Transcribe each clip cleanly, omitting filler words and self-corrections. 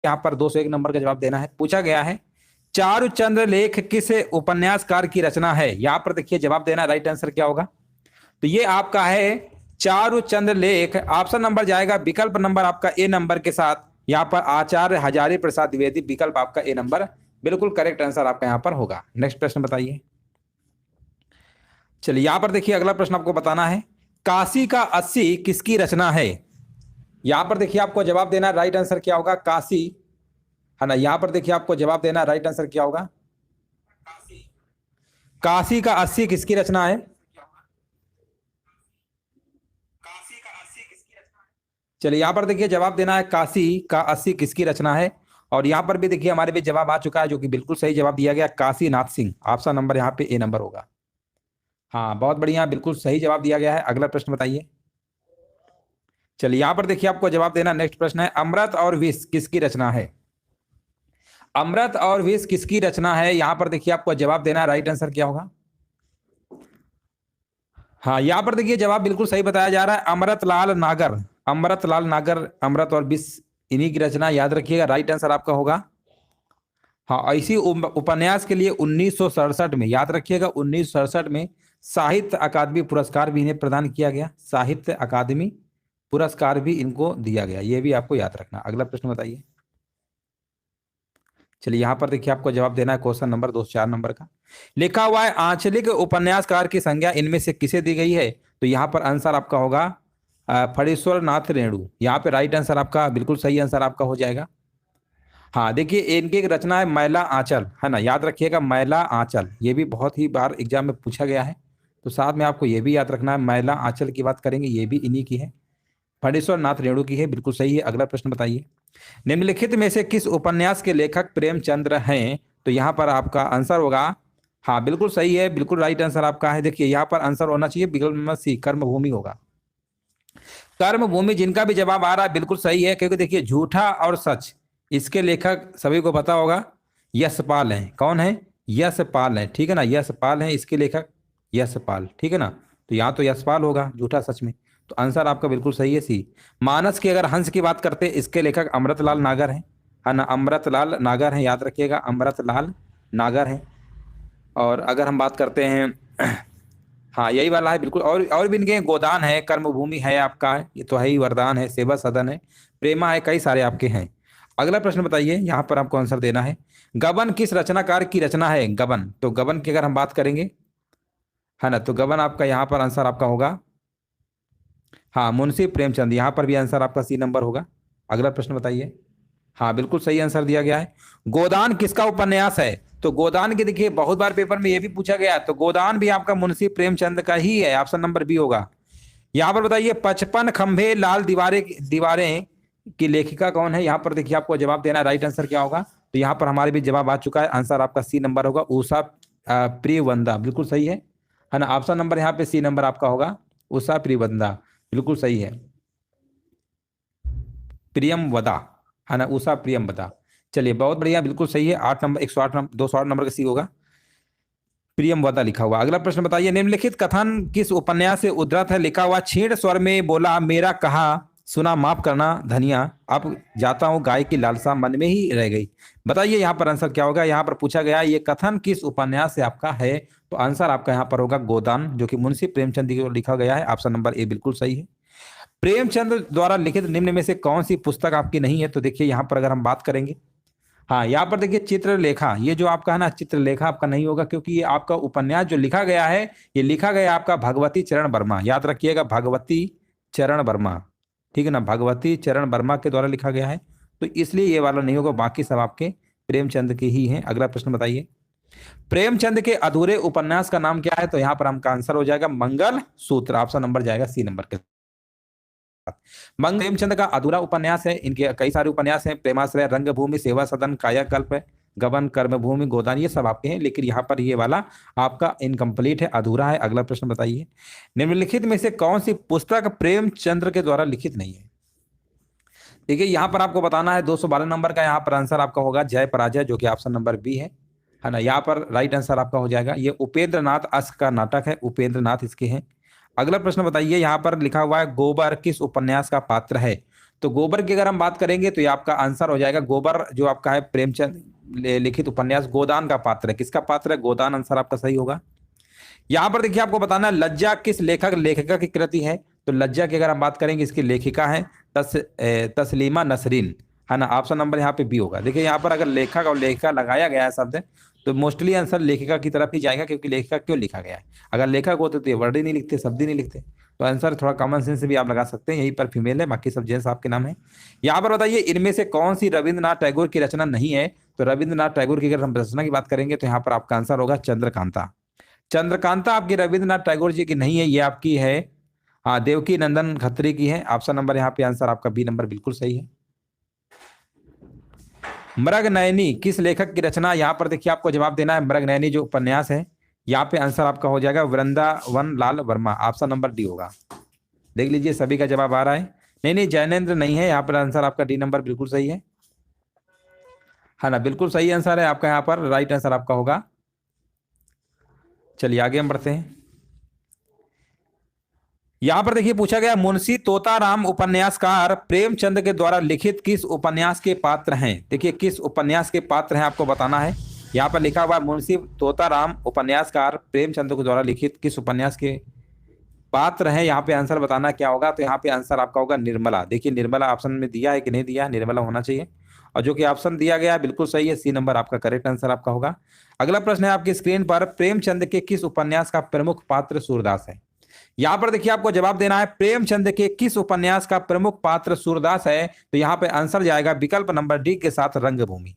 यहाँ पर 201 नंबर का जवाब देना है। पूछा गया है चारुचंद्र लेख किस उपन्यासकार की रचना है। यहाँ पर देखिए जवाब देना, राइट आंसर क्या होगा, तो ये आपका है चारुचंद्र लेख। ऑप्शन नंबर जाएगा विकल्प नंबर आपका ए नंबर के साथ, यहाँ पर आचार्य हजारी प्रसाद द्विवेदी, विकल्प आपका ए नंबर बिल्कुल करेक्ट आंसर आपका यहाँ पर होगा। नेक्स्ट प्रश्न बताइए। चलिए यहाँ पर देखिए अगला प्रश्न आपको बताना है काशी का 80 किसकी रचना है। यहाँ पर देखिए आपको जवाब देना, राइट आंसर क्या होगा, काशी, है ना। यहाँ पर देखिए आपको जवाब देना, राइट आंसर क्या होगा, काशी का 80 किसकी रचना है। चलिए यहाँ पर देखिए जवाब देना है काशी का 80 किसकी रचना है। और यहाँ पर भी देखिए हमारे भी जवाब आ चुका है, जो कि बिल्कुल सही जवाब दिया गया, काशी नाथ सिंह। ऑप्शन नंबर यहाँ पे ए नंबर होगा। हाँ बहुत बढ़िया, बिल्कुल सही जवाब दिया गया है। अगला प्रश्न बताइए। चलिए यहाँ पर देखिए आपको जवाब देना, नेक्स्ट प्रश्न है अमृत और विष किसकी रचना है। अमृत और विष किसकी रचना है, यहाँ पर देखिए आपको जवाब देना, राइट आंसर क्या होगा। हाँ यहाँ पर देखिए जवाब बिल्कुल सही बताया जा रहा है, अमृतलाल नागर। अमृतलाल नागर, अमृत और विष इन्हीं की रचना, याद रखिएगा, राइट आंसर आपका होगा। हाँ इसी उपन्यास के लिए 1967 में, याद रखिएगा 1967 में साहित्य अकादमी पुरस्कार भी इन्हें प्रदान किया गया। साहित्य अकादमी पुरस्कार भी इनको दिया गया, ये भी आपको याद रखना। अगला प्रश्न बताइए। चलिए यहाँ पर देखिए आपको जवाब देना है क्वेश्चन नंबर 204 नंबर का। लिखा हुआ है आंचलिक उपन्यासकार की संज्ञा इनमें से किसे दी गई है, तो यहाँ पर आंसर आपका होगा फणीश्वर नाथ रेणु। यहाँ पे राइट आंसर आपका बिल्कुल सही आंसर आपका हो जाएगा। हाँ देखिए इनकी एक रचना है मैला आंचल, है ना, याद रखिएगा मैला आंचल, ये भी बहुत ही बार एग्जाम में पूछा गया है, तो साथ में आपको ये भी याद रखना है, मैला आंचल की बात करेंगे, ये भी इन्हीं की है, फणीश्वर नाथ रेणु की है, बिल्कुल सही है। अगला प्रश्न बताइए। निम्नलिखित में से किस उपन्यास के लेखक प्रेमचंद्र हैं, तो यहाँ पर आपका आंसर होगा, हाँ बिल्कुल सही है, बिल्कुल राइट आंसर आपका है। देखिए यहाँ पर आंसर होना चाहिए विकल्प नंबर सी, कर्मभूमि होगा। कर्मभूमि जिनका भी जवाब आ रहा है बिल्कुल सही है, क्योंकि देखिए झूठा और सच इसके लेखक सभी को पता होगा, यशपाल हैं। कौन है, यशपाल है, ठीक है ना, यशपाल है इसके लेखक, यशपाल, ठीक है ना। तो यहाँ तो यशपाल होगा झूठा सच में, तो आंसर आपका बिल्कुल सही है सी। मानस की अगर हंस की बात करते हैं, इसके लेखक अमृतलाल नागर हैं, है ना, अमृतलाल नागर हैं, याद रखिएगा अमृतलाल नागर हैं। और अगर हम बात करते हैं हाँ यही वाला है बिल्कुल, और भी इनके गोदान है, कर्मभूमि है आपका, ये तो है ही, वरदान है, सेवा सदन है, प्रेमा है, कई सारे आपके हैं। अगला प्रश्न बताइए, यहाँ पर आपको आंसर देना है गबन किस रचनाकार की रचना है। गबन, तो गबन की अगर हम बात करेंगे, है ना, तो गबन आपका यहाँ पर आंसर आपका होगा, हाँ मुंशी प्रेमचंद, यहाँ पर भी आंसर आपका सी नंबर होगा। अगला प्रश्न बताइए। हाँ बिल्कुल सही आंसर दिया गया है। गोदान किसका उपन्यास है, तो गोदान के देखिए बहुत बार पेपर में ये भी पूछा गया है, तो गोदान भी आपका मुंशी प्रेमचंद का ही है, ऑप्शन नंबर बी होगा। यहाँ पर बताइए 55 खंभे लाल दीवारें दीवारें की लेखिका कौन है, यहाँ पर देखिए आपको जवाब देना, राइट आंसर क्या होगा, तो यहाँ पर हमारे भी जवाब आ चुका है, आंसर आपका सी नंबर होगा, उषा प्रियवंदा, बिल्कुल सही है ना। ऑप्शन नंबर यहाँ पे सी नंबर आपका होगा, उषा प्रियवंदा, बिल्कुल सही है, प्रियमवदा, है ना, उषा प्रियमवदा। चलिए बहुत बढ़िया, बिल्कुल सही है, 8 नंबर, 108 नंबर, 208 नंबर का सी होगा, प्रियमवदा लिखा हुआ। अगला प्रश्न बताइए, निम्नलिखित कथन किस उपन्यास से उद्धृत है। लिखा हुआ छीण स्वर में बोला मेरा कहा सुना माफ करना धनिया, अब जाता हूं गाय की लालसा मन में ही रह गई। बताइए यहाँ पर आंसर क्या होगा। यहाँ पर पूछा गया ये कथन किस उपन्यास से आपका है, तो आंसर आपका यहाँ पर होगा गोदान, जो कि मुंशी प्रेमचंद की ओर लिखा गया है, ऑप्शन नंबर ए बिल्कुल सही है। प्रेमचंद द्वारा लिखित निम्न में से कौन सी पुस्तक आपकी नहीं है, तो देखिए यहाँ पर अगर हम बात करेंगे, हाँ यहाँ पर देखिए चित्रलेखा, ये जो आपका है ना चित्रलेखा आपका नहीं होगा, क्योंकि ये आपका उपन्यास जो लिखा गया है, ये लिखा गया आपका भगवती चरण वर्मा, याद रखिएगा भगवती चरण वर्मा, ठीक है ना, भगवती चरण वर्मा के द्वारा लिखा गया है, तो इसलिए ये वाला नहीं होगा, बाकी सब आपके प्रेमचंद के ही हैं। अगला प्रश्न बताइए, प्रेमचंद के अधूरे उपन्यास का नाम क्या है, तो यहाँ पर हमका आंसर हो जाएगा मंगल सूत्र, ऑप्शन नंबर जाएगा सी नंबर के। मंगल प्रेमचंद का अधूरा उपन्यास है, इनके कई सारे उपन्यास हैं, प्रेमाश्रय, रंगभूमि, सेवा सदन, कायाकल्प, गबन, कर्मभूमि, गोदान, ये सब आपके हैं, लेकिन यहाँ पर ये वाला आपका इनकम्प्लीट है, अधूरा है। अगला प्रश्न बताइए, निम्नलिखित में से कौन सी पुस्तक प्रेमचंद्र के द्वारा लिखित नहीं है। देखिए यहाँ पर आपको बताना है 212 नंबर का, यहाँ पर आंसर आपका होगा जय पराजय, जो कि ऑप्शन नंबर बी है ना, यहाँ पर राइट आंसर आपका हो जाएगा। ये उपेंद्र नाथ अश्क का नाटक है, उपेंद्र नाथ इसके हैं। अगला प्रश्न बताइए, यहाँ पर लिखा हुआ है गोबर किस उपन्यास का पात्र है, तो गोबर की अगर हम बात करेंगे तो ये आपका आंसर हो जाएगा गोबर, जो आपका है प्रेमचंद लिखित उपन्यास गोदान का पात्र है। किसका पात्र है? गोदान, आंसर आपका सही होगा। यहां पर देखिए आपको बताना है लज्जा किस लेखक लेखिका की कृति है। तो लज्जा की अगर हम बात करेंगे इसकी लेखिका है तस्लीमा नसरीन, है ना। ऑप्शन नंबर यहाँ पे बी होगा। देखिए यहाँ पर अगर लेखक और लेखिका लगाया गया है शब्द, तो मोस्टली आंसर लेखिका की तरफ ही जाएगा, क्योंकि लेखिका क्यों लिखा गया है। अगर लेखक होते तो ये वर्ड ही नहीं लिखते, शब्द ही नहीं लिखते। तो आंसर थोड़ा कॉमन सेंस से भी आप लगा सकते हैं। यहीं पर फीमेल है, बाकी सब जेंट्स आपके नाम है। यहाँ पर बताइए इनमें से कौन सी रविंद्रनाथ टैगोर की रचना नहीं है। तो रविंद्रनाथ टैगोर की अगर हम रचना की बात करेंगे तो यहाँ पर आपका आंसर होगा चंद्रकांता। चंद्रकांता आपकी रविंद्रनाथ टैगोर जी की नहीं है, ये आपकी है हाँ देवकी नंदन खत्री की है। ऑप्शन नंबर यहाँ पे आंसर आपका बी नंबर बिल्कुल सही है। मृगनयनी किस लेखक की रचना, यहाँ पर देखिए आपको जवाब देना है। मृगनयनी जो उपन्यास है, यहाँ पे आंसर आपका हो जाएगा Vrindavan Lal Verma. Option number D होगा। देख लीजिए सभी का जवाब आ रहा है। नहीं, जैनेन्द्र नहीं है, यहाँ पर आंसर आपका डी नंबर बिल्कुल सही है। हाँ ना, बिल्कुल सही आंसर है आपका, यहाँ पर राइट आंसर आपका होगा। चलिए आगे हम बढ़ते हैं। यहां पर देखिए पूछा गया मुंशी तोताराम उपन्यासकार प्रेमचंद के द्वारा लिखित किस उपन्यास के पात्र हैं। देखिए किस उपन्यास के पात्र हैं आपको बताना है। यहां पर लिखा हुआ है मुंशी तोताराम उपन्यासकार प्रेमचंद के द्वारा लिखित किस उपन्यास के पात्र हैं। यहाँ पे आंसर बताना क्या होगा। तो यहाँ पे आंसर आपका होगा निर्मला। देखिए निर्मला ऑप्शन में दिया है कि नहीं दिया, निर्मला होना चाहिए। और जो कि ऑप्शन दिया गया है बिल्कुल सही है, सी नंबर आपका करेक्ट आंसर आपका होगा। अगला प्रश्न है आपकी स्क्रीन पर, प्रेमचंद के किस उपन्यास का प्रमुख पात्र सूरदास है। यहां पर देखिए आपको जवाब देना है प्रेमचंद के किस उपन्यास का प्रमुख पात्र सूरदास है। तो यहां पे आंसर जाएगा विकल्प नंबर डी के साथ रंगभूमि।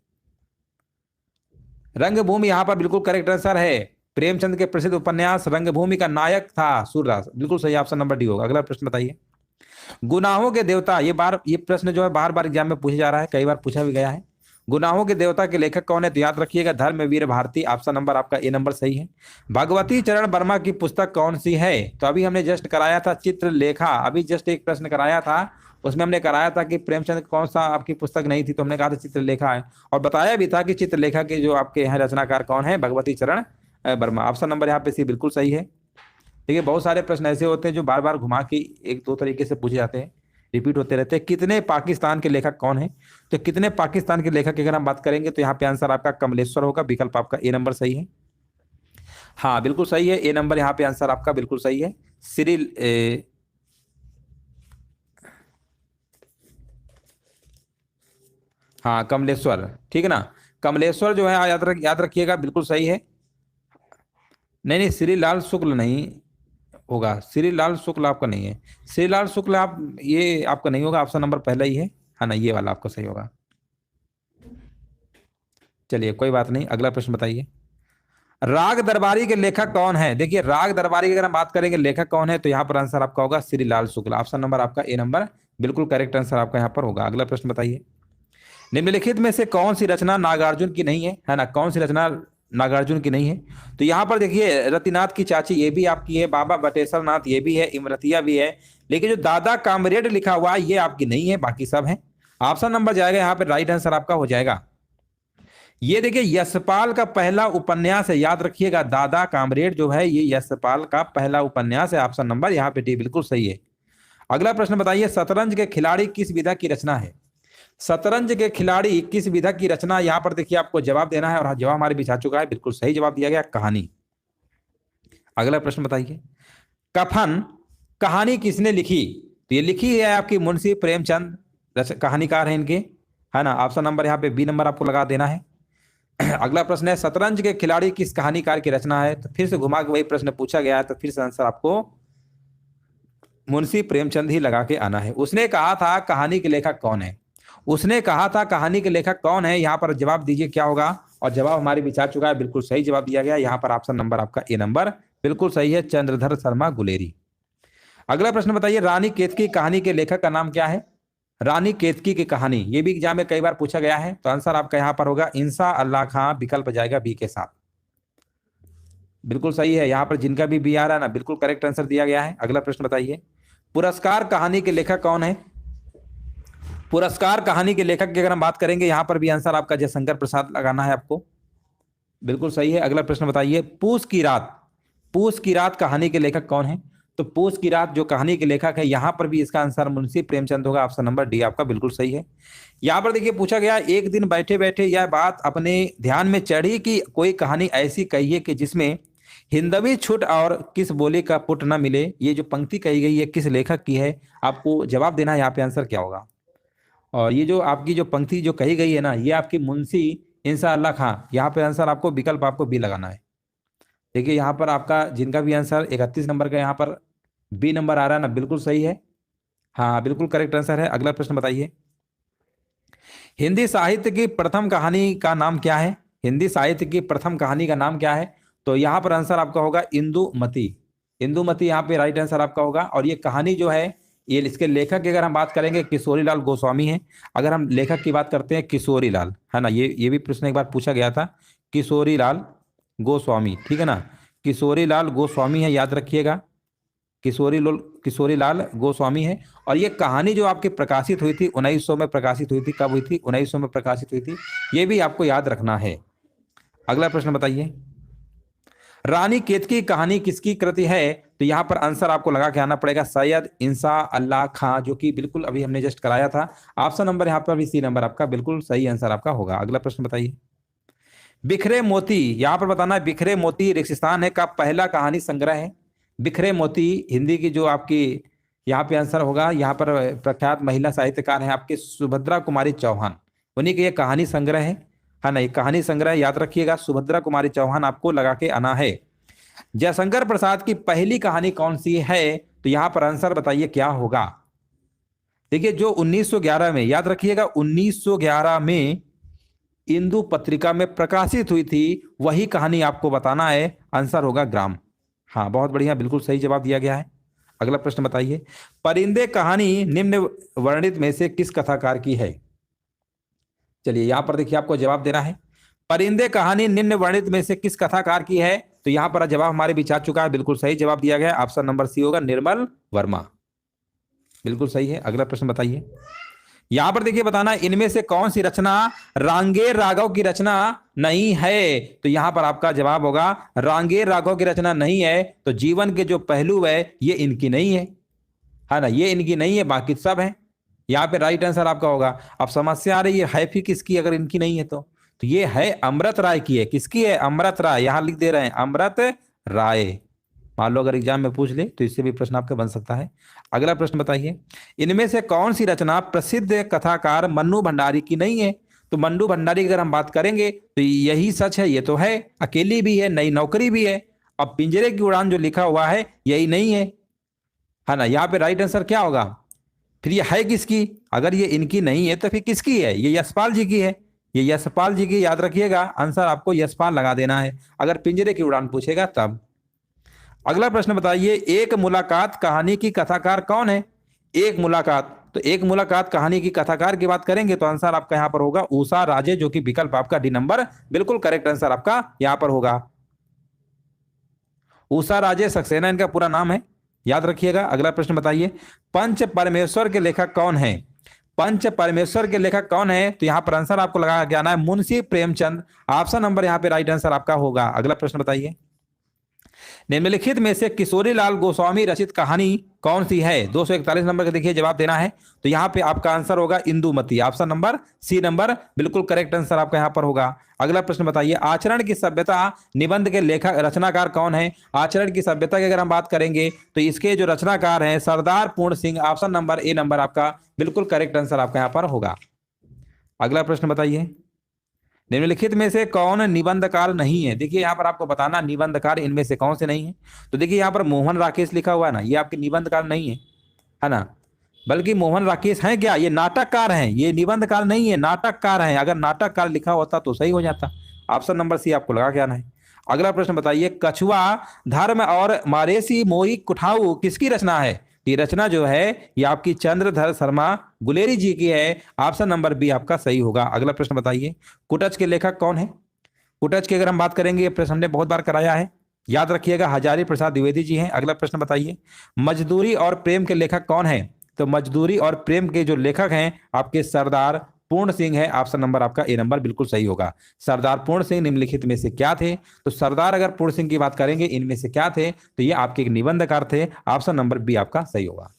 रंगभूमि यहां पर बिल्कुल करेक्ट आंसर है। प्रेमचंद के प्रसिद्ध उपन्यास रंगभूमि का नायक था सूरदास, बिल्कुल सही, ऑप्शन नंबर डी होगा। अगला प्रश्न बताइए। गुनाहों के देवता, ये प्रश्न जो है बार बार एग्जाम में पूछा जा रहा है, कई बार पूछा भी गया है। गुनाहों के देवता के लेखक कौन है। तो याद रखिएगा धर्मवीर भारती। ऑप्शन नंबर आपका ए नंबर सही है। भगवती चरण वर्मा की पुस्तक कौन सी है। तो अभी हमने जस्ट कराया था चित्रलेखा, अभी जस्ट एक प्रश्न कराया था, उसमें हमने कराया था कि प्रेमचंद कौन सा आपकी पुस्तक नहीं थी, तो हमने कहा था चित्रलेखा है। और बताया भी था कि चित्रलेखा के जो आपके यहाँ रचनाकार कौन है, भगवती चरण वर्मा। ऑप्शन नंबर यहाँ पे सी बिल्कुल सही है। देखिए बहुत सारे प्रश्न ऐसे होते हैं जो बार बार घुमा के एक दो तरीके से पूछे जाते हैं, रिपीट होते रहते हैं। कितने पाकिस्तान के लेखक कौन है। तो कितने पाकिस्तान के लेखक की अगर हम बात करेंगे तो यहाँ पे आंसर आपका कमलेश्वर होगा। विकल्प आपका ए नंबर सही है। हाँ बिल्कुल सही है, ए नंबर यहाँ पे आंसर आपका बिल्कुल सही है। सिरिल हाँ कमलेश्वर, ठीक है ना। कमलेश्वर जो है याद रखिएगा बिल्कुल सही है। नहीं, श्रीलाल शुक्ल नहीं होगा, श्रीलाल शुक्ल आपका नहीं है। श्रीलाल शुक्ल आप ये आपका नहीं होगा, ऑप्शन नंबर पहला ही है ना, ये वाला आपका सही होगा। चलिए कोई बात नहीं, अगला प्रश्न बताइए। राग दरबारी के लेखक कौन है। देखिए राग दरबारी की अगर हम बात करेंगे लेखक कौन है, तो यहाँ पर आंसर आपका होगा श्रीलाल शुक्ल। ऑप्शन नंबर आपका ए नंबर बिल्कुल करेक्ट आंसर आपका यहाँ पर होगा। अगला प्रश्न बताइए। निम्नलिखित में से कौन सी रचना नागार्जुन की नहीं है ना, कौन सी रचना नागार्जुन की नहीं है। तो यहाँ पर देखिए रतिनाथ की चाची ये भी आपकी है, बाबा बटेश्वर नाथ ये भी है, इमरतिया भी है, लेकिन जो दादा कामरेड लिखा हुआ है ये आपकी नहीं है, बाकी सब है। ऑप्शन नंबर जाएगा यहाँ पे राइट आंसर आपका हो जाएगा। ये देखिए यशपाल का पहला उपन्यास है, याद रखिएगा दादा कामरेड जो है ये यशपाल का पहला उपन्यास है। ऑप्शन नंबर यहाँ पे डी बिल्कुल सही है। अगला प्रश्न बताइए, शतरंज के खिलाड़ी किस विधा की रचना है। शतरंज के खिलाड़ी किस विधा की रचना, यहां पर देखिए आपको जवाब देना है और जवाब हमारे बिछा चुका है, बिल्कुल सही जवाब दिया गया, कहानी। अगला प्रश्न बताइए, कफन कहानी किसने लिखी। तो ये लिखी है आपकी मुंशी प्रेमचंद, कहानीकार है इनके, है ना। ऑप्शन नंबर यहाँ पे बी नंबर आपको लगा देना है। अगला प्रश्न है शतरंज के खिलाड़ी किस कहानीकार की रचना है। तो फिर से घुमा के वही प्रश्न पूछा गया है, तो फिर से आंसर आपको मुंशी प्रेमचंद ही लगा के आना है। उसने कहा था कहानी के लेखक कौन है, उसने कहा था कहानी के लेखक कौन है। यहाँ पर जवाब दीजिए क्या होगा, और जवाब हमारे विचार चुका है, बिल्कुल सही जवाब दिया गया। यहाँ पर ऑप्शन नंबर आपका ए नंबर बिल्कुल सही है, चंद्रधर शर्मा गुलेरी। अगला प्रश्न बताइए, रानी केतकी कहानी के लेखक का नाम क्या है। रानी केतकी की कहानी, ये भी एग्जाम में कई बार पूछा गया है, तो आंसर आपका यहाँ पर होगा इंसा अल्लाह खां, विकल्प जाएगा बी के साथ, बिल्कुल सही है। यहाँ पर जिनका भी बी आ रहा है ना, बिल्कुल करेक्ट आंसर दिया गया है। अगला प्रश्न बताइए, पुरस्कार कहानी के लेखक कौन है। पुरस्कार कहानी के लेखक की अगर हम बात करेंगे, यहां पर भी आंसर आपका जयशंकर प्रसाद लगाना है आपको, बिल्कुल सही है। अगला प्रश्न बताइए, पूस की रात कहानी के लेखक कौन है। तो पूस की रात जो कहानी के लेखक है, यहां पर भी इसका आंसर मुंशी प्रेमचंद होगा। ऑप्शन नंबर डी आपका बिल्कुल सही है। यहां पर देखिए पूछा गया, एक दिन बैठे बैठे यह बात अपने ध्यान में चढ़ी कि कोई कहानी ऐसी कहिए कि जिसमें हिंदवी छुट और किस बोली का पुट न मिले। ये जो पंक्ति कही गई है किस लेखक की है, आपको जवाब देना है यहाँ पे आंसर क्या होगा। और ये जो आपकी जो पंक्ति जो कही गई है ना, ये आपकी मुंशी इंशाअल्लाह खां। यहाँ पे आंसर आपको विकल्प आपको बी लगाना है। देखिए यहाँ पर आपका जिनका भी आंसर 31 नंबर का यहाँ पर बी नंबर आ रहा है ना, बिल्कुल सही है। हाँ बिल्कुल करेक्ट आंसर है। अगला प्रश्न बताइए, हिंदी साहित्य की प्रथम कहानी का नाम क्या है। हिंदी साहित्य की प्रथम कहानी का नाम क्या है। तो यहाँ पर आंसर आपका होगा इंदुमती। इंदुमती यहाँ पे राइट आंसर आपका होगा। और ये कहानी जो है, ये इसके लेखक की अगर हम बात करेंगे किशोरी लाल गोस्वामी है। अगर हम लेखक की बात करते हैं किशोरी लाल, है ना, ये भी प्रश्न एक बार पूछा गया था, किशोरी लाल गोस्वामी, ठीक है ना, किशोरी लाल गोस्वामी है, याद रखिएगा, किशोरी लाल गोस्वामी है। और ये कहानी जो आपकी प्रकाशित हुई थी 1900 में प्रकाशित हुई थी। कब हुई थी? 1900 में प्रकाशित हुई थी। ये भी आपको याद रखना है। अगला प्रश्न बताइए, रानी केतकी की कहानी किसकी कृति है। तो यहां पर आंसर आपको लगा के आना पड़ेगा सैयद इंसा अल्लाह खां, जो कि बिल्कुल अभी हमने जस्ट कराया था। ऑप्शन नंबर यहाँ पर भी सी नंबर आपका बिल्कुल सही आंसर आपका होगा। अगला प्रश्न बताइए, बिखरे मोती, यहां पर बताना है बिखरे मोती रेगिस्तान है का पहला कहानी संग्रह है। बिखरे मोती हिंदी की जो आपकी यहाँ पे आंसर होगा, यहाँ पर प्रख्यात महिला साहित्यकार है आपके सुभद्रा कुमारी चौहान, उन्हीं के ये कहानी संग्रह है ना, ये कहानी संग्रह याद रखिएगा, सुभद्रा कुमारी चौहान आपको लगा के आना है। जयशंकर प्रसाद की पहली कहानी कौन सी है। तो यहाँ पर आंसर बताइए क्या होगा। देखिए जो 1911 में, याद रखिएगा 1911 में इंदु पत्रिका में प्रकाशित हुई थी, वही कहानी आपको बताना है। आंसर होगा ग्राम। हाँ बहुत बढ़िया, बिल्कुल सही जवाब दिया गया है। अगला प्रश्न बताइए, परिंदे कहानी निम्न वर्णित में से किस कथाकार की है। चलिए यहां पर देखिए आपको जवाब देना है, परिंदे कहानी निम्न वर्णित में से किस कथाकार की है। तो यहां पर जवाब हमारे बीच आ चुका है, बिल्कुल सही जवाब दिया गया। ऑप्शन नंबर सी होगा निर्मल वर्मा, बिल्कुल सही है। अगला प्रश्न बताइए, यहां पर देखिए बताना इनमें से कौन सी रचना रांगेर राघव की रचना नहीं है। तो यहां पर आपका जवाब होगा रांगेर राघव की रचना नहीं है। तो जीवन के जो पहलू है ये इनकी नहीं है ना, ये इनकी नहीं है, बाकी सब है। यहाँ पे राइट आंसर आपका होगा। अब समस्या आ रही है फिर किसकी, अगर इनकी नहीं है तो ये है अमृत राय की है। किसकी है? अमृत राय, यहां लिख दे रहे हैं अमृत राय। मान लो अगर एग्जाम में पूछ ले तो इससे भी प्रश्न आपका बन सकता है। अगला प्रश्न बताइए, इनमें से कौन सी रचना प्रसिद्ध कथाकार मन्नू भंडारी की नहीं है। तो मन्नू भंडारी की अगर हम बात करेंगे तो यही सच है, ये तो है, अकेली भी है, नई नौकरी भी है। अब पिंजरे की उड़ान जो लिखा हुआ है यही नहीं है ना। यहाँ पे राइट आंसर क्या होगा? फिर ये है किसकी? अगर ये इनकी नहीं है तो फिर किसकी है? ये यशपाल जी की है, ये यशपाल जी की, याद रखिएगा। आंसर आपको यशपाल लगा देना है अगर पिंजरे की उड़ान पूछेगा तब। अगला प्रश्न बताइए, एक मुलाकात कहानी की कथाकार कौन है। एक मुलाकात, तो एक मुलाकात कहानी की कथाकार की बात करेंगे तो आंसर आपका यहां पर होगा उषा राजे, जो कि विकल्प आपका डी नंबर बिल्कुल करेक्ट आंसर आपका यहां पर होगा। उषा राजे सक्सेना इनका पूरा नाम है, याद रखिएगा। अगला प्रश्न बताइए, पंच परमेश्वर के लेखक कौन है। पंच परमेश्वर के लेखक कौन है। तो यहां पर आंसर आपको लगा के आना है मुंशी प्रेमचंद। ऑप्शन नंबर यहां पे राइट आंसर आपका होगा। अगला प्रश्न बताइए, निम्नलिखित में से किशोरी लाल गोस्वामी रचित कहानी कौन सी है। 241 नंबर का देखिए जवाब देना है। तो यहाँ पे आपका आंसर होगा Indumati. Option number C number बिल्कुल करेक्ट आंसर आपका यहाँ पर होगा। अगला प्रश्न बताइए, आचरण की सभ्यता निबंध के लेखक रचनाकार कौन है। आचरण की सभ्यता की अगर हम बात करेंगे तो इसके जो रचनाकार हैं सरदार पूर्ण Singh. Option number a number आपका बिल्कुल करेक्ट आंसर आपका यहाँ पर होगा। अगला प्रश्न बताइए, निम्नलिखित में से कौन निबंधकार नहीं है। देखिए यहाँ पर आपको बताना निबंधकार इनमें से कौन से नहीं है। तो देखिए यहाँ पर मोहन राकेश लिखा हुआ है ना, ये आपके निबंधकार नहीं है ना, बल्कि मोहन राकेश हैं क्या, ये नाटककार हैं, ये निबंधकार नहीं है, नाटककार हैं। अगर नाटककार लिखा होता तो सही हो जाता। ऑप्शन नंबर सी आपको लगा के आना है। अगला प्रश्न बताइए, कछुआ धर्म और मारेसी मोई कुठाऊ किसकी रचना है। ये रचना जो है ये आपकी चंद्रधर शर्मा गुलेरी जी की है। ऑप्शन नंबर बी आपका सही होगा। अगला प्रश्न बताइए, कुटच के लेखक कौन है। कुटच की अगर हम बात करेंगे, ये प्रश्न हमने बहुत बार कराया है, याद रखिएगा, हजारी प्रसाद द्विवेदी जी हैं। अगला प्रश्न बताइए, मजदूरी और प्रेम के लेखक कौन है। तो मजदूरी और प्रेम के जो लेखक हैं आपके सरदार पूर्ण सिंह है। ऑप्शन नंबर आपका ए नंबर बिल्कुल सही होगा। सरदार पूर्ण सिंह निम्नलिखित में से क्या थे? तो सरदार अगर पूर्ण सिंह की बात करेंगे इनमें से क्या थे, तो ये आपके एक निबंधकार थे। ऑप्शन नंबर बी आपका सही होगा।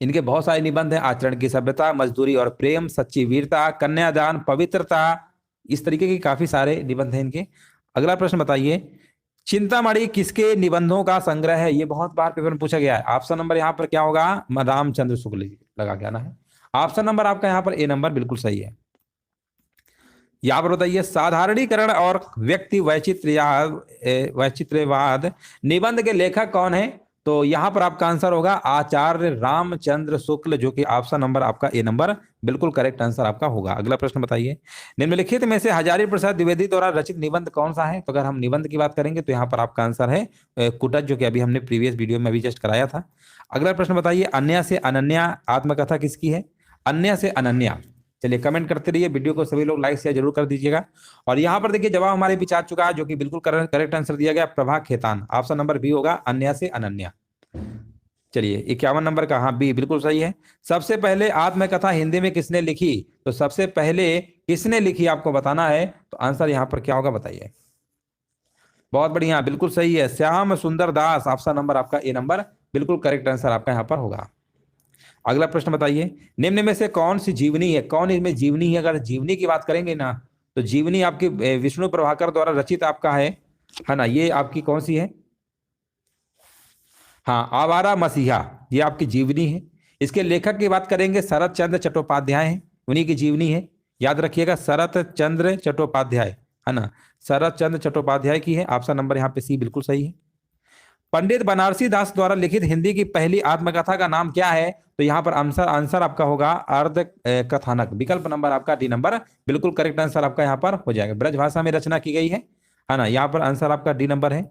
इनके बहुत सारे निबंध हैं। आचरण की सभ्यता, मजदूरी और प्रेम, सच्ची वीरता, कन्यादान, पवित्रता, इस तरीके के काफी सारे निबंध हैं इनके। अगला प्रश्न बताइए, चिंतामणि किसके निबंधों का संग्रह है? ये बहुत बार पेपर में पूछा गया है। ऑप्शन नंबर यहाँ पर क्या होगा? रामचंद्र शुक्ल जी लगा के आना है। ऑप्शन नंबर आपका यहाँ पर ए नंबर बिल्कुल सही है। यहाँ पर बताइए, साधारणीकरण और व्यक्ति वैचित्र्यवाद निबंध के लेखक कौन है? तो यहाँ पर आपका आंसर होगा आचार्य रामचंद्र शुक्ल, जो कि ऑप्शन नंबर आपका ए नंबर बिल्कुल करेक्ट आंसर आपका होगा। अगला प्रश्न बताइए, निम्नलिखित में से हजारी प्रसाद द्विवेदी द्वारा रचित निबंध कौन सा है? तो अगर हम निबंध की बात करेंगे तो यहाँ पर आपका आंसर है कुटज, जो कि अभी हमने प्रीवियस वीडियो में अभी जस्ट कराया था। अगला प्रश्न बताइए, अन्या से अनन्या आत्मकथा किसकी है? अन्या से अनन्या, चलिए कमेंट करते रहिए, वीडियो को सभी लोग लाइक शेयर जरूर कर दीजिएगा। और यहाँ पर देखिए जवाब हमारे बीच आ चुका है, जो कि बिल्कुल करेक्ट आंसर दिया गया, Prabha Khaitan. Option number B होगा, अन्या से अनन्या। चलिए 51 नंबर का, हाँ बी बिल्कुल सही है। सबसे पहले आत्मकथा हिंदी में किसने लिखी? तो सबसे पहले किसने लिखी आपको बताना है, तो आंसर यहाँ पर क्या होगा बताइए। बहुत बढ़िया, बिल्कुल सही है, श्याम सुंदर दास। ऑप्शन नंबर आपका ए नंबर बिल्कुल करेक्ट आंसर आपका यहाँ पर होगा। अगला प्रश्न बताइए, निम्न में से कौन सी जीवनी है? कौन इसमें जीवनी है? अगर जीवनी की बात करेंगे ना, तो जीवनी आपकी विष्णु प्रभाकर द्वारा रचित आपका है ना। ये आपकी कौन सी है? हाँ, आवारा मसीहा, ये आपकी जीवनी है। इसके लेखक की बात करेंगे, शरत चंद्र चट्टोपाध्याय है, उन्हीं की जीवनी है। याद रखिएगा, शरत चंद्र चट्टोपाध्याय, है ना, शरत चंद्र चट्टोपाध्याय की है। ऑप्शन नंबर यहाँ पे सी बिल्कुल सही है। पंडित बनारसी दास द्वारा लिखित हिंदी की पहली आत्मकथा का नाम क्या है? तो यहाँ पर आंसर आपका होगा अर्ध कथानक। विकल्प नंबर आपका डी नंबर बिल्कुल करेक्ट आंसर आपका यहाँ पर हो जाएगा। ब्रज भाषा में रचना की गई है ना। यहाँ पर आंसर आपका डी नंबर है।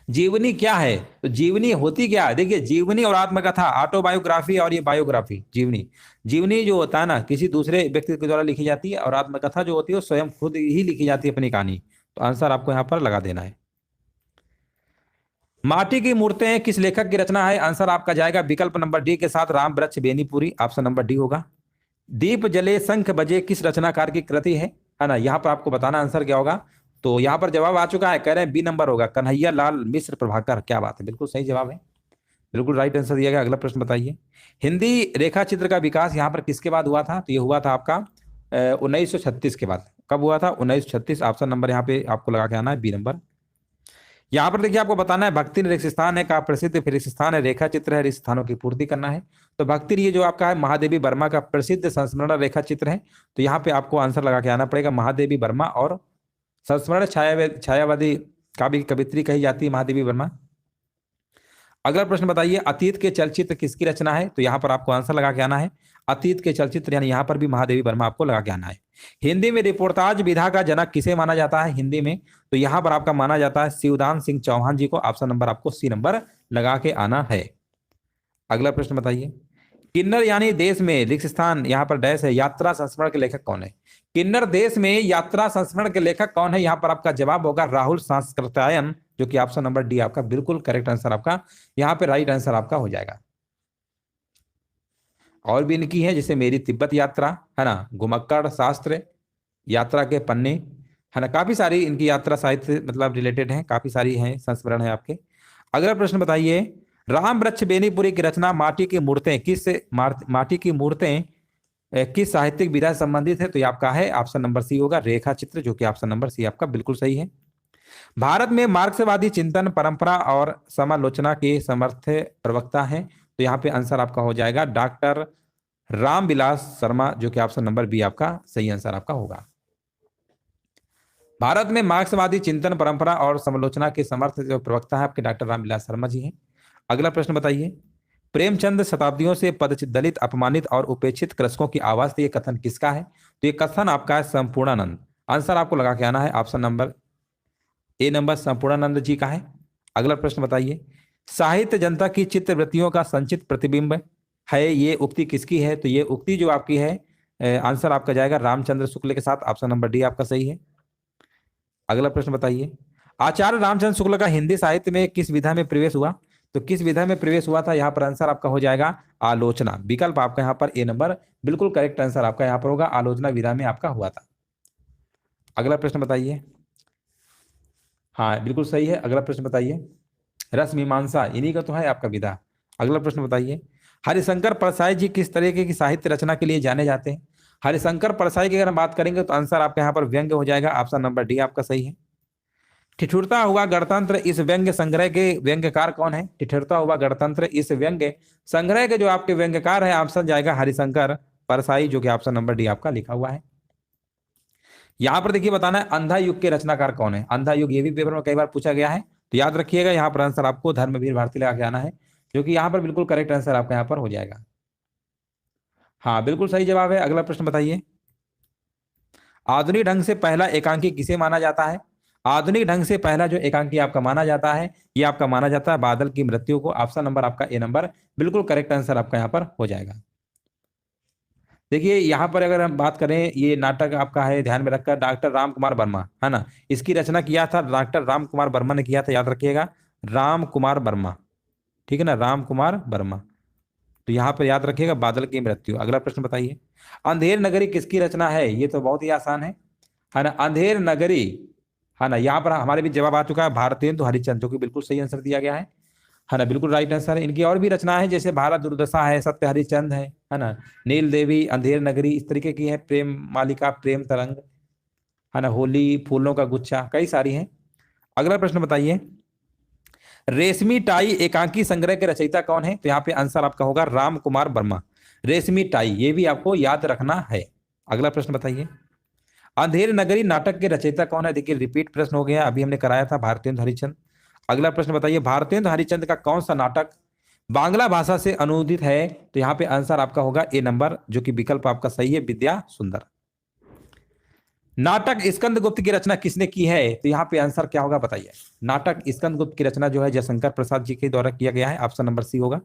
जीवनी क्या है? तो जीवनी होती क्या है? देखिए, जीवनी और आत्मकथा, ऑटोबायोग्राफी और ये बायोग्राफी। जीवनी जीवनी जो होता है ना, किसी दूसरे व्यक्ति के द्वारा लिखी जाती है, और आत्मकथा जो होती है वो स्वयं खुद ही लिखी जाती है अपनी कहानी। तो आंसर आपको यहाँ पर लगा देना है। माटी की मूर्तें किस लेखक की रचना है? आंसर आपका जाएगा विकल्प नंबर डी के साथ, राम वृक्ष बेनीपुरी। ऑप्शन नंबर डी होगा। दीप जले शंख बजे किस रचनाकार की कृति है ना। यहाँ पर आपको बताना आंसर क्या होगा। तो यहाँ पर जवाब आ चुका है, कह रहे हैं बी नंबर होगा, कन्हैया लाल मिश्र प्रभाकर। क्या बात है, बिल्कुल सही जवाब है, बिल्कुल राइट आंसर दिया गया। अगला प्रश्न बताइए, हिंदी रेखा चित्र का विकास यहाँ पर किसके बाद हुआ था? तो ये हुआ था आपका 1936 के बाद। कब हुआ था? 1936। ऑप्शन नंबर यहाँ पे आपको लगा के आना है बी नंबर। यहाँ पर देखिए आपको बताना है, भक्ति निरीक्षण स्थान है का प्रसिद्ध, फिर स्थान है, रेखा चित्र है, स्थानों की पूर्ति करना है। तो भक्ति ये जो आपका है महादेवी वर्मा का प्रसिद्ध संस्मरण रेखा चित्र है। तो यहाँ पे आपको आंसर लगा के आना पड़ेगा महादेवी वर्मा, और संस्मरण छायावादी का भी कवित्री कही जाती है महादेवी वर्मा। अगला प्रश्न बताइए, अतीत के चलचित्र किसकी रचना है? तो यहाँ पर आपको आंसर लगा के आना है अतीत के चलचित्र, यानी यहाँ पर भी महादेवी वर्मा आपको लगा के आना है। हिंदी में रिपोर्टाज विधा का जनक किसे माना जाता है हिंदी में? तो यहाँ पर आपका माना जाता है शिवदान सिंह चौहान जी को। ऑप्शन नंबर आपको सी नंबर लगा के आना है। अगला प्रश्न बताइए, किन्नर यानी देश में रिक्त स्थान, यहाँ पर डैश है, यात्रा संस्मरण के लेखक कौन है? किन्नर देश में यात्रा संस्मरण के लेखक कौन है? यहाँ पर आपका जवाब होगा राहुल सांस्कृत्यायन, जो कि ऑप्शन नंबर डी आपका बिल्कुल करेक्ट आंसर आपका यहाँ पे राइट आंसर आपका हो जाएगा। और भी इनकी है, जैसे मेरी तिब्बत यात्रा, है ना, घुमक्कड़ शास्त्र, यात्रा के पन्ने, है ना, काफी सारी इनकी यात्रा साहित्य मतलब रिलेटेड है, काफी सारी हैं, संस्मरण है आपके। अगला प्रश्न बताइए, राम वृक्ष बेनीपुरी की रचना माटी की मूर्तें माटी की मूर्तें किस साहित्यिक विधा से संबंधित है? तो ये आपका है ऑप्शन नंबर सी होगा, रेखा चित्र, जो कि ऑप्शन नंबर सी आपका बिल्कुल सही है। भारत में मार्क्सवादी चिंतन परंपरा और समालोचना के समर्थ प्रवक्ता हैं। तो यहाँ पे आंसर आपका हो जाएगा डॉक्टर रामविलास शर्मा, जो कि ऑप्शन नंबर बी आपका सही आंसर आपका होगा। भारत में मार्क्सवादी चिंतन परंपरा और समालोचना के समर्थ जो प्रवक्ता है आपके डॉक्टर रामविलास शर्मा जी हैं। अगला प्रश्न बताइए, प्रेमचंद शताब्दियों से पदचित दलित अपमानित और उपेक्षित कृषकों की आवाज थी, ये कथन किसका है? तो ये कथन आपका है संपूर्णानंद। आंसर आपको लगा के आना है option number a number Sampurnanand ji का है। अगला प्रश्न बताइए, साहित्य जनता की चित्तवृत्तियों का संचित प्रतिबिंब है, ये उक्ति किसकी है? तो ये उक्ति जो आपकी है आंसर आपका जाएगा रामचंद्र शुक्ल के साथ। ऑप्शन नंबर डी आपका सही है। अगला प्रश्न बताइए, आचार्य रामचंद्र शुक्ल का हिंदी साहित्य में किस विधा में प्रवेश हुआ? तो किस विधा में प्रवेश हुआ था, यहाँ पर आंसर आपका हो जाएगा आलोचना। विकल्प आपका यहाँ पर ए नंबर बिल्कुल करेक्ट आंसर आपका यहाँ पर होगा, आलोचना विधा में आपका हुआ था। अगला प्रश्न बताइए। हाँ बिल्कुल सही है, अगला प्रश्न बताइए। रस मीमांसा इन्हीं का तो है आपका विधा। अगला प्रश्न बताइए। हरिशंकर परसाई जी किस तरीके की साहित्य रचना के लिए जाने जाते हैं? हरिशंकर परसाई की अगर हम बात करेंगे तो आंसर आपका यहाँ पर व्यंग्य हो जाएगा, ऑप्शन नंबर डी आपका सही है। ठिठुरता हुआ गणतंत्र इस व्यंग्य संग्रह के व्यंग्यकार कौन है? ठिठुरता हुआ गणतंत्र इस व्यंग्य संग्रह के जो आपके व्यंग्यकार है, ऑप्शन जाएगा हरिशंकर परसाई, जो कि ऑप्शन नंबर डी आपका लिखा हुआ है। यहां पर देखिए बताना है अंधा युग के रचनाकार कौन है। अंधा युग ये भी पेपर में कई बार पूछा गया है, तो याद रखिएगा यहाँ पर आंसर आपको धर्मवीर भारती लगा के आना है, जो कि यहाँ पर बिल्कुल करेक्ट आंसर आपका यहाँ पर हो जाएगा। हाँ बिल्कुल सही जवाब है। अगला प्रश्न बताइए। आधुनिक ढंग से पहला एकांकी किसे माना जाता है? आधुनिक ढंग से पहला जो एकांकी आपका माना जाता है, ये आपका माना जाता है बादल की मृत्यु को। ऑप्शन नंबर आपका ए नंबर बिल्कुल करेक्ट आंसर आपका यहाँ पर हो जाएगा। देखिए यहाँ पर अगर हम बात करें, ये नाटक आपका है ध्यान में रखकर डॉक्टर राम कुमार वर्मा, है ना, इसकी रचना किया था डॉक्टर राम कुमार वर्मा ने किया था, याद रखिएगा राम कुमार वर्मा, ठीक है ना, राम कुमार वर्मा। तो यहाँ पर याद रखिएगा बादल की मृत्यु। अगला प्रश्न बताइए। अंधेर नगरी किसकी रचना है? ये तो बहुत ही आसान है ना, अंधेर नगरी, है ना, यहाँ पर हमारे भी जवाब आ चुका है भारतेंदु हरिश्चंद्र, जो कि बिल्कुल सही आंसर दिया गया है ना, बिल्कुल राइट आंसर है। इनकी और भी रचना है, जैसे भारत दुर्दशा है, सत्य हरिश्चंद्र है ना, नील देवी, अंधेर नगरी, इस तरीके की है, प्रेम मालिका, प्रेम तरंग, है ना, होली, फूलों का गुच्छा, कई सारी हैं। अगला प्रश्न बताइए। रेशमी टाई एकांकी संग्रह के रचयिता कौन है? तो यहाँ पे आंसर आपका होगा राम कुमार वर्मा। रेशमी टाई ये भी आपको याद रखना है। अगला प्रश्न बताइए। अंधेर नगरी नाटक के रचयिता कौन है? देखिए रिपीट प्रश्न हो गया, अभी हमने कराया था भारतेंदु हरिश्चंद्र। अगला प्रश्न बताइए। भारतेंदु हरिश्चंद्र का कौन सा नाटक बांग्ला भाषा से अनुदित है? तो यहाँ पे आंसर आपका होगा ए नंबर, जो कि विकल्प आपका सही है विद्या सुंदर। नाटक स्कंदगुप्त की रचना किसने की है? तो यहाँ पे आंसर क्या होगा बताइए। नाटक स्कंदगुप्त की रचना जो है जयशंकर प्रसाद जी के द्वारा किया गया है, ऑप्शन नंबर सी होगा।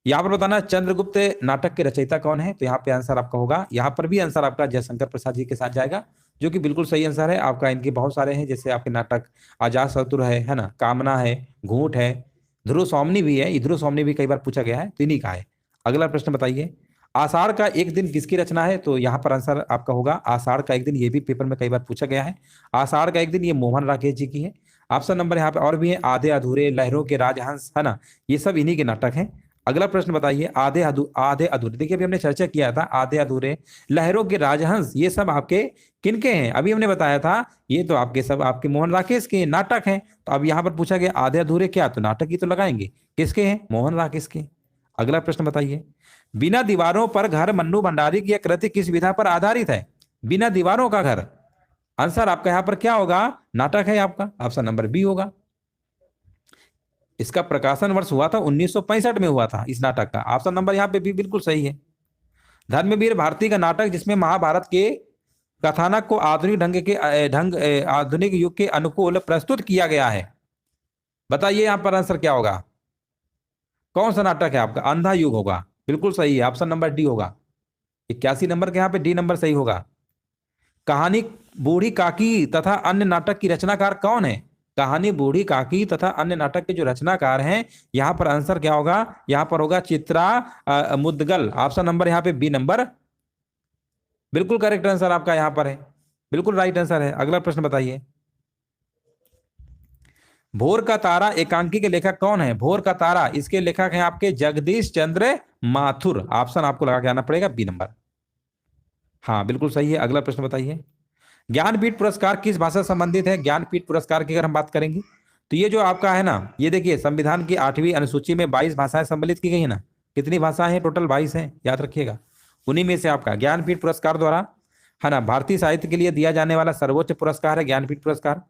यहाँ पर बताना चंद्रगुप्त नाटक के रचयिता कौन है? तो यहाँ पे आंसर आपका होगा, यहाँ पर भी आंसर आपका जयशंकर प्रसाद जी के साथ जाएगा, जो कि बिल्कुल सही आंसर है आपका। इनके बहुत सारे हैं, जैसे आपके नाटक अजात शत्रु है ना, कामना है, घूंट है, ध्रुव स्वामिनी भी है, ध्रुव स्वामिनी भी कई बार पूछा गया है, तो इन्हीं का है। अगला प्रश्न बताइए। आषाढ़ का एक दिन किसकी रचना है? तो यहाँ पर आंसर आपका होगा आषाढ़ का एक दिन, ये भी पेपर में कई बार पूछा गया है। आषाढ़ का एक दिन ये मोहन राकेश जी की है। ऑप्शन नंबर यहाँ पे और भी है, आधे अधूरे, लहरों के राजहंस, है ना, ये सब इन्हीं के नाटक हैं। अगला प्रश्न बताइए। आधे अधूरे, देखिए अभी हमने चर्चा किया था आधे अधूरे, लहरों के राजहंस, ये सब आपके किनके हैं? अभी हमने बताया था ये तो आपके सब आपके मोहन राकेश के नाटक हैं। तो अब यहाँ पर पूछा गया आधे अधूरे क्या, तो नाटक ही तो लगाएंगे, किसके हैं? मोहन राकेश के। अगला प्रश्न बताइए। बिना दीवारों पर घर मन्नू भंडारी की यह कृति किस विधा पर आधारित है? बिना दीवारों का घर, आंसर आपका यहाँ पर क्या होगा? नाटक है आपका, ऑप्शन नंबर बी होगा। इसका प्रकाशन वर्ष हुआ था 1965 में हुआ था इस नाटक का, ऑप्शन नंबर यहाँ पे भी बिल्कुल सही है। धर्मवीर भारती का नाटक जिसमें महाभारत के कथानक को आधुनिक युग के अनुकूल प्रस्तुत किया गया है, बताइए यहाँ पर आंसर क्या होगा? कौन सा नाटक है आपका? अंधा युग होगा, बिल्कुल सही है, ऑप्शन नंबर डी होगा। 81 नंबर के यहाँ पे डी नंबर सही होगा। कहानी बूढ़ी काकी तथा अन्य नाटक की रचनाकार कौन है? कहानी बूढ़ी काकी तथा अन्य नाटक के जो रचनाकार हैं, यहाँ पर आंसर क्या होगा? यहाँ पर होगा चित्रा मुदगल, ऑप्शन नंबर यहाँ पे बी नंबर बिल्कुल करेक्ट आंसर आपका यहाँ पर है, बिल्कुल राइट आंसर है। अगला प्रश्न बताइए। भोर का तारा एकांकी के लेखक कौन है? भोर का तारा, इसके लेखक हैं आपके जगदीश चंद्र माथुर, ऑप्शन आपको लगा के आना पड़ेगा बी नंबर। हाँ बिल्कुल सही है। अगला प्रश्न बताइए। ज्ञानपीठ पुरस्कार किस भाषा से संबंधित है? ज्ञानपीठ पुरस्कार की अगर हम बात करेंगे तो ये जो आपका है ना, ये देखिए संविधान की 8वीं अनुसूची में 22 भाषाएं सम्मिलित की गई है ना, कितनी भाषाएं हैं? टोटल 22 हैं, याद रखिएगा। उन्हीं में से आपका ज्ञानपीठ पुरस्कार द्वारा, है ना, भारतीय साहित्य के लिए दिया जाने वाला सर्वोच्च पुरस्कार है ज्ञानपीठ पुरस्कार।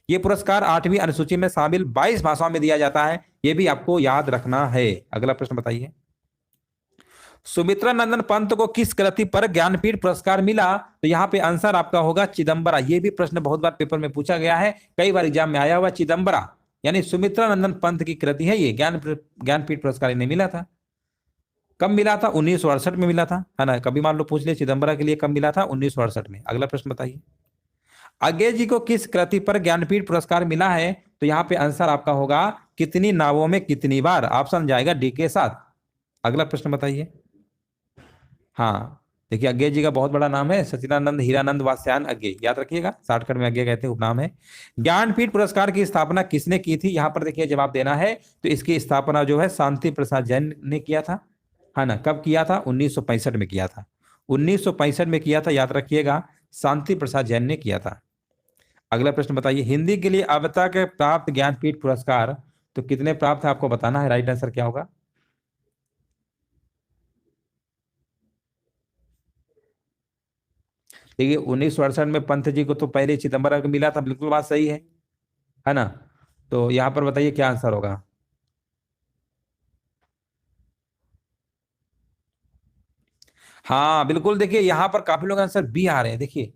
ये पुरस्कार 8वीं अनुसूची में शामिल 22 भाषाओं में दिया जाता है, ये भी आपको याद रखना है। अगला प्रश्न बताइए। सुमित्रा नंदन पंत को किस कृति पर ज्ञानपीठ पुरस्कार मिला? तो यहाँ पे आंसर आपका होगा चिदम्बरा। ये भी प्रश्न बहुत बार पेपर में पूछा गया है, कई बार एग्जाम में आया हुआ। चिदम्बरा यानी सुमित्रा नंदन पंत की कृति है ये, ज्ञानपीठ पुरस्कार इन्हें मिला था। कब मिला था? 1968 में मिला था, है ना, कभी मान लो पूछ ले चिदम्बरा के लिए कब मिला था? 1968 में। अगला प्रश्न बताइए। अज्ञे जी को किस कृति पर ज्ञानपीठ पुरस्कार मिला है? तो यहाँ पे आंसर आपका होगा कितनी नावों में कितनी बार? ऑप्शन जाएगा डी के साथ। अगला प्रश्न बताइए। हाँ, देखिए अज्ञे जी का बहुत बड़ा नाम है, सचिदानंद हीरानंद वात्स्यायन अज्ञे, याद रखिएगा, शॉर्टकट में अज्ञे कहते हैं, उपनाम है। ज्ञानपीठ पुरस्कार की स्थापना किसने की थी? यहाँ पर देखिए जवाब देना है, तो इसकी स्थापना जो है शांति प्रसाद जैन ने किया था, है ना। कब किया था? 1965 में किया था, 1965 में किया था, याद रखिएगा, शांति प्रसाद जैन ने किया था। अगला प्रश्न बताइए, हिंदी के लिए अब तक प्राप्त ज्ञानपीठ पुरस्कार तो कितने प्राप्त है, आपको बताना है। राइट आंसर क्या होगा? देखिए 1968 में पंत जी को तो पहले चिदम्बरम को मिला था, बिल्कुल बात सही है ना। तो यहाँ पर बताइए क्या आंसर होगा। हाँ बिल्कुल, देखिए यहाँ पर काफी लोग आंसर बी आ रहे हैं। देखिए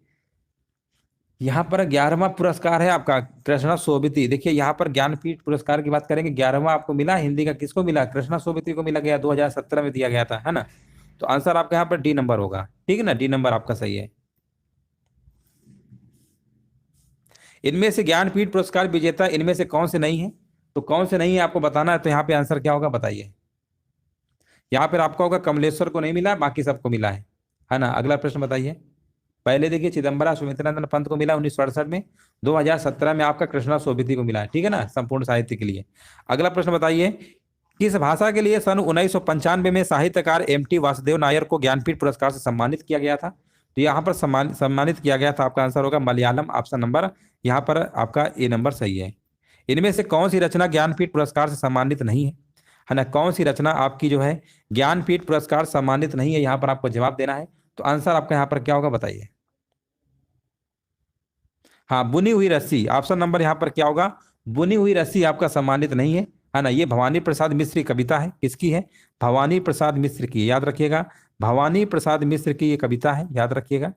यहाँ पर 11वां पुरस्कार है आपका कृष्णा सोबती। देखिए यहाँ पर ज्ञानपीठ पुरस्कार की बात करेंगे, 11वां आपको मिला हिंदी का, किसको मिला? कृष्णा सोबती को मिला गया, 2017 में दिया गया था, है ना। तो आंसर आपका यहाँ पर डी नंबर होगा, ठीक है ना, डी नंबर आपका सही है। इनमें से ज्ञानपीठ पुरस्कार विजेता इनमें से कौन से नहीं है? तो कौन से नहीं है आपको बताना है, तो यहाँ पे आंसर क्या होगा बताइए। यहाँ पर आपका होगा कमलेश्वर को नहीं मिला, बाकी सबको मिला है ना। अगला प्रश्न बताइए। पहले देखिए चिदम्बरा सुमित्रानंद पंत को मिला 1968 में, 2017 में आपका कृष्णा सोबती को मिला है, ठीक है ना, संपूर्ण साहित्य के लिए। अगला प्रश्न बताइए, किस भाषा के लिए सन 1995 में साहित्यकार एम टी वासुदेव नायर को ज्ञानपीठ पुरस्कार से सम्मानित किया गया था? तो यहाँ पर सम्मानित किया गया था, आपका आंसर होगा मलयालम, ऑप्शन नंबर यहाँ पर आपका ए नंबर सही है। इनमें से कौन सी रचना ज्ञानपीठ पुरस्कार से सम्मानित नहीं है ना, कौन सी रचना आपकी जो है ज्ञानपीठ पुरस्कार सम्मानित नहीं है, यहाँ पर आपको जवाब देना है। तो आंसर आपका यहाँ पर क्या होगा बताइए। हाँ, बुनी हुई रस्सी, ऑप्शन नंबर यहाँ पर क्या होगा? बुनी हुई रस्सी आपका सम्मानित नहीं है ना। ये भवानी प्रसाद मिश्र की कविता है, किसकी है? भवानी प्रसाद मिश्र की, याद रखिएगा, भवानी प्रसाद मिश्र की ये कविता है, याद रखिएगा।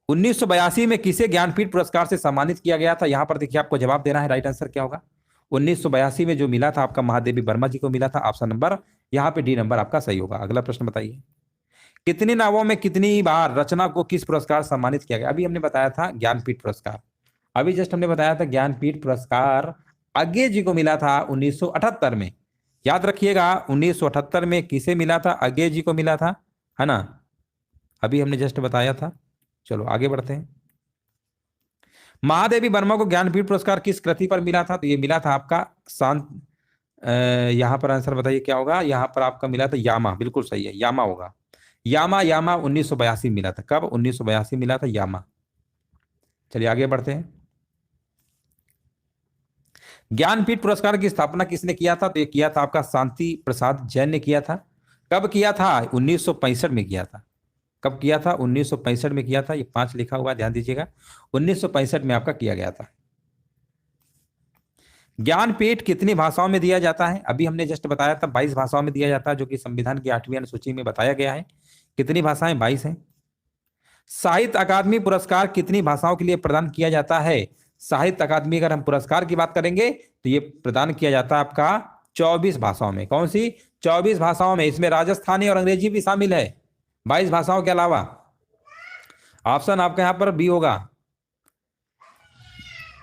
1982 में किसे ज्ञानपीठ पुरस्कार से सम्मानित किया गया था? यहाँ पर देखिए आपको जवाब देना है, राइट आंसर क्या होगा। 1982 में जो मिला था आपका महादेवी वर्मा जी को मिला था, ऑप्शन नंबर यहाँ पे डी नंबर आपका सही होगा। अगला प्रश्न बताइए, कितनी नावों में कितनी बार रचना को किस पुरस्कार सम्मानित किया गया? अभी हमने बताया था ज्ञानपीठ पुरस्कार, अभी जस्ट हमने बताया था ज्ञानपीठ पुरस्कार अज्ञे जी को मिला था 1978 में, याद रखिएगा 1978 में किसे मिला था? अज्ञे जी को मिला था, है ना। अभी हमने जस्ट बताया था। चलो आगे बढ़ते हैं। महादेवी वर्मा को ज्ञानपीठ पुरस्कार किस कृति पर मिला था? तो ये मिला था आपका शांत, यहाँ पर आंसर बताइए क्या होगा। यहाँ पर आपका मिला था यामा, बिल्कुल सही है, यामा होगा। यामा, यामा 1982 मिला था, कब? 1982 मिला था यामा। चलिए आगे बढ़ते हैं। ज्ञानपीठ पुरस्कार की स्थापना किसने किया था? तो ये किया था आपका शांति प्रसाद जैन ने किया था। कब किया था? 1965 में किया था। कब किया था? 1965 में किया था, ये 5 लिखा हुआ है, ध्यान दीजिएगा, 1965 में आपका किया गया था। ज्ञानपीठ कितनी भाषाओं में दिया जाता है? अभी हमने जस्ट बताया था 22 भाषाओं में दिया जाता है, जो कि संविधान की 8वीं अनुसूची में बताया गया है। कितनी भाषाएं? 22 हैं। साहित्य अकादमी पुरस्कार कितनी भाषाओं के लिए प्रदान किया जाता है? साहित्य अकादमी अगर हम पुरस्कार की बात करेंगे तो ये प्रदान किया जाता है आपका 24 भाषाओं में। कौन सी? 24 भाषाओं में, इसमें राजस्थानी और अंग्रेजी भी शामिल है, 22 भाषाओं के अलावा। ऑप्शन आपका यहाँ पर बी होगा।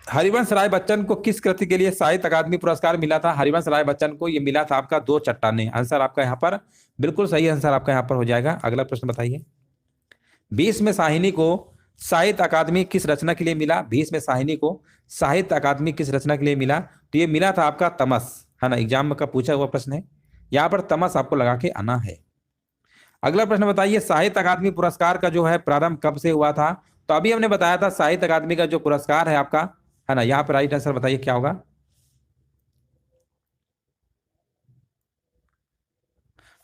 हरिवंश राय बच्चन को किस कृति के लिए साहित्य अकादमी पुरस्कार मिला था? हरिवंश राय बच्चन को ये मिला था आपका दो चट्टानें। आंसर आपका यहाँ पर बिल्कुल सही आंसर आपका यहाँ पर हो जाएगा। अगला प्रश्न बताइए, भीष्म साहिनी को साहित्य अकादमी किस रचना के लिए मिला? भीष्म साहिनी को साहित्य अकादमी किस रचना के लिए मिला? तो ये मिला था आपका तमस, है ना, एग्जाम का पूछा हुआ प्रश्न है, यहाँ पर तमस आपको लगा के आना है। अगला प्रश्न बताइए, साहित्य अकादमी पुरस्कार का जो है प्रारंभ कब से हुआ था? तो अभी हमने बताया था साहित्य अकादमी का जो पुरस्कार है आपका, है ना, यहाँ पर राइट आंसर बताइए क्या होगा।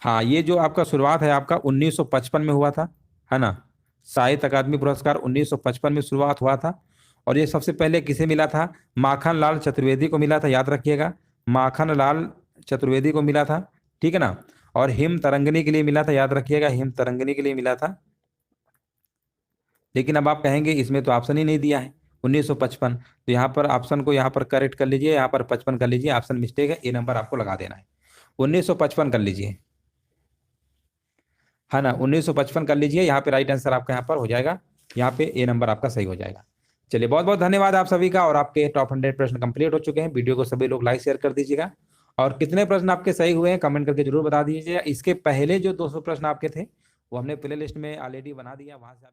हाँ, ये जो आपका शुरुआत है आपका 1955 में हुआ था, है ना। साहित्य अकादमी पुरस्कार 1955 में शुरुआत हुआ था। और ये सबसे पहले किसे मिला था? माखन लाल चतुर्वेदी को मिला था, याद रखिएगा, माखन लाल चतुर्वेदी को मिला था, ठीक है ना। और हिम तरंगिणी के लिए मिला था, याद रखिएगा, हिम तरंगिणी के लिए मिला था। लेकिन अब आप कहेंगे इसमें तो ऑप्शन ही नहीं दिया है 1955, तो यहाँ पर ऑप्शन को यहाँ पर करेक्ट कर लीजिए, यहाँ पर 55 कर लीजिए, ऑप्शन मिस्टेक है, ए नंबर आपको लगा देना है, 1955 कर लीजिए, है ना, 1955 कर लीजिए, यहाँ पे राइट आंसर आपका यहाँ पर हो जाएगा, यहाँ पे ए नंबर आपका सही हो जाएगा। चलिए, बहुत बहुत धन्यवाद आप सभी का। और आपके टॉप 100 प्रश्न कंप्लीट हो चुके हैं। वीडियो को सभी लोग लाइक शेयर कर दीजिएगा। और कितने प्रश्न आपके सही हुए हैं कमेंट करके जरूर बता दीजिए। इसके पहले जो 200 प्रश्न आपके थे वो हमने प्ले लिस्ट में ऑलरेडी बना दिया, वहां से आप